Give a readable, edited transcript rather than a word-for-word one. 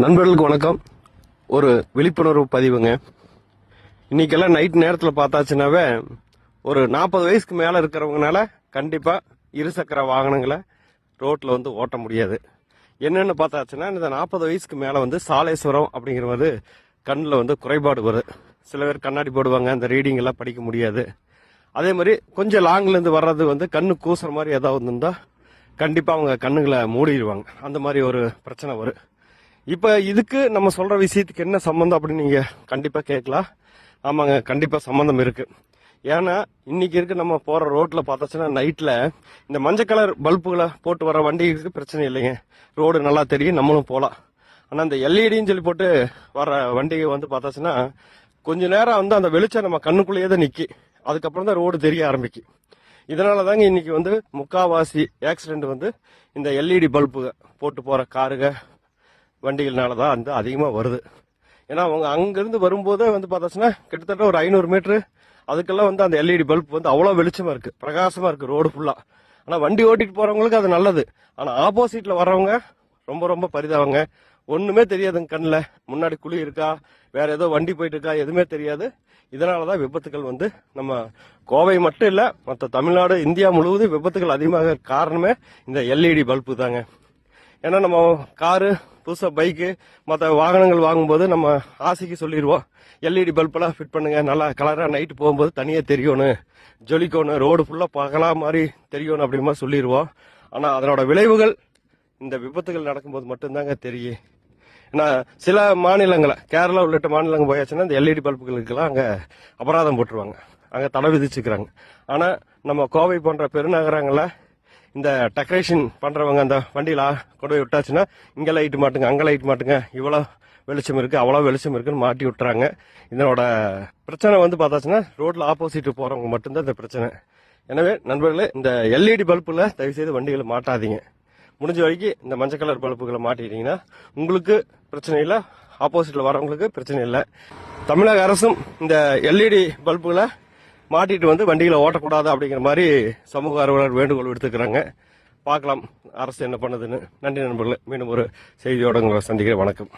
நண்பர்களுக்கு வணக்கம். ஒரு விழிப்புணர்வு பதிவுங்க. இன்னைக்கெல்லாம் நைட் நேரத்தில் பார்த்தாச்சுனாவே ஒரு 40 வயசுக்கு மேலே இருக்கிறவங்கனால கண்டிப்பாக இருசக்கர வாகனங்களை ரோட்டில் ஓட்ட முடியாது. என்னென்னு பார்த்தாச்சுன்னா இந்த 40 வயசுக்கு மேலே சாலேஸ்வரம் அப்படிங்கிறது கண்ணில் குறைபாடு வரும். சில பேர் கண்ணாடி போடுவாங்க, அந்த ரீடிங் எல்லாம் படிக்க முடியாது. அதே மாதிரி கொஞ்சம் லாங்லேருந்து வர்றது கண்ணு கூசுற மாதிரி ஏதாவது இருந்தால் கண்டிப்பாக அவங்க கண்ணுகளை மூடிடுவாங்க. அந்த மாதிரி ஒரு பிரச்சனை வரும். இப்போ இதுக்கு நம்ம சொல்கிற விஷயத்துக்கு என்ன சம்மந்தம் அப்படின்னு நீங்கள் கண்டிப்பாக கேட்கலாம். ஆமாங்க, கண்டிப்பாக சம்மந்தம் இருக்குது. ஏன்னா இன்னைக்கு இருக்கு நம்ம போகிற ரோட்டில் பார்த்தாச்சுன்னா நைட்டில் இந்த மஞ்சள் கலர் பல்புகளை போட்டு வர வண்டிகளுக்கு பிரச்சனை இல்லைங்க, ரோடு நல்லா தெரியும், நம்மளும் போகலாம். ஆனால் இந்த எல்இடின்னு சொல்லி போட்டு வர வண்டிகை பார்த்தாச்சுன்னா கொஞ்ச நேரம் அந்த வெளிச்சம் நம்ம கண்ணுக்குள்ளேயே தான் நிற்கி, அதுக்கப்புறம் தான் ரோடு தெரிய ஆரம்பிக்கு. இதனால தாங்க இன்னைக்கு முக்காவாசி ஆக்சிடென்ட் இந்த எல்இடி பல்பு போட்டு போகிற காருங்க வண்டிகள்னால தான் அதிகமாக வருது. ஏன்னா அவங்க அங்கேருந்து வரும்போதே பார்த்தாச்சுன்னா கிட்டத்தட்ட ஒரு 500 மீட்ரு அதுக்கெல்லாம் அந்த எல்இடி பல்ப் அவ்வளோ வெளிச்சமாக இருக்குது, பிரகாசமாக இருக்குது ரோடு ஃபுல்லாக. ஆனால் வண்டி ஓட்டிட்டு போகிறவங்களுக்கு அது நல்லது. ஆனால் ஆப்போசிட்டில் வர்றவங்க ரொம்ப ரொம்ப பரிதாபங்க. ஒன்றுமே தெரியாதுங்க, கண்ணில் முன்னாடி குழி இருக்கா, வேற ஏதோ வண்டி போயிட்டு இருக்கா, எதுவுமே தெரியாது. இதனால தான் விபத்துகள் நம்ம கோவை மட்டும் இல்லை, மற்ற தமிழ்நாடு, இந்தியா முழுவதும் விபத்துகள் அதிகமாக காரணமே இந்த எல்இடி பல்பு தாங்க. ஏன்னா நம்ம காரு, புதுசாக பைக்கு, மற்ற வாகனங்கள் வாங்கும்போது நம்ம ஆசைக்கு சொல்லிடுவோம், எல்இடி பல்பெல்லாம் ஃபிட் பண்ணுங்க, நல்லா கலராக நைட்டு போகும்போது தனியாக தெரியணும், ஜொலிக்கணும், ரோடு ஃபுல்லாக பகலா மாதிரி தெரியணும் அப்படிங்கிற மாதிரி சொல்லிடுவோம். ஆனால் அதனோட விளைவுகள் இந்த விபத்துகள் நடக்கும்போது மட்டும்தாங்க தெரியும். ஏன்னா சில மாநிலங்களை, கேரளா உள்ளிட்ட மாநிலங்கள் போயாச்சுன்னா இந்த எல்இடி பல்புகளுக்கெல்லாம் அங்கே அபராதம் போட்டுருவாங்க, அங்கே தடை விதிச்சுக்கிறாங்க. ஆனால் நம்ம கோவை போன்ற பெருநகரங்களில் இந்த டெக்கரேஷன் பண்றவங்க அந்த வண்டியில கொண்டு போய் விட்டாச்சுன்னா இங்க லைட் மாட்டுங்க, அங்க லைட் மாட்டுங்க, இவ்வளோ வெளிச்சம் இருக்கு, அவ்வளோ வெளிச்சம் இருக்குன்னு மாட்டி விட்டுறாங்க. இதனோட பிரச்சனை பார்த்தாச்சுன்னா ரோட்ல ஆப்போசிட் போறவங்க மட்டும்தான் இந்த பிரச்சனை. எனவே நண்பர்களே, இந்த எல்இடி பல்புல தயவுசெய்து வண்டிகளை மாட்டாதீங்க. முடிஞ்ச வரைக்கும் இந்த மஞ்சள் கலர் பல்புகளை மாட்டிட்டீங்கன்னா உங்களுக்கு பிரச்சனை இல்லை, ஆப்போசிட்ல வரவங்களுக்கு பிரச்சனை இல்லை. தமிழக அரசும் இந்த எல்இடி பல்புகளை மாட்டிட்டு வண்டிகளை ஓட்டக்கூடாது அப்படிங்கிற மாதிரி சமூக ஆர்வலர் வேண்டுகோள் விடுத்துக்கிறாங்க. பார்க்கலாம் அரசு என்ன பண்ணுதுன்னு. நன்றி நண்பர்களே, மீண்டும் ஒரு செய்தியோட உங்களை சந்திக்கிறேன். வணக்கம்.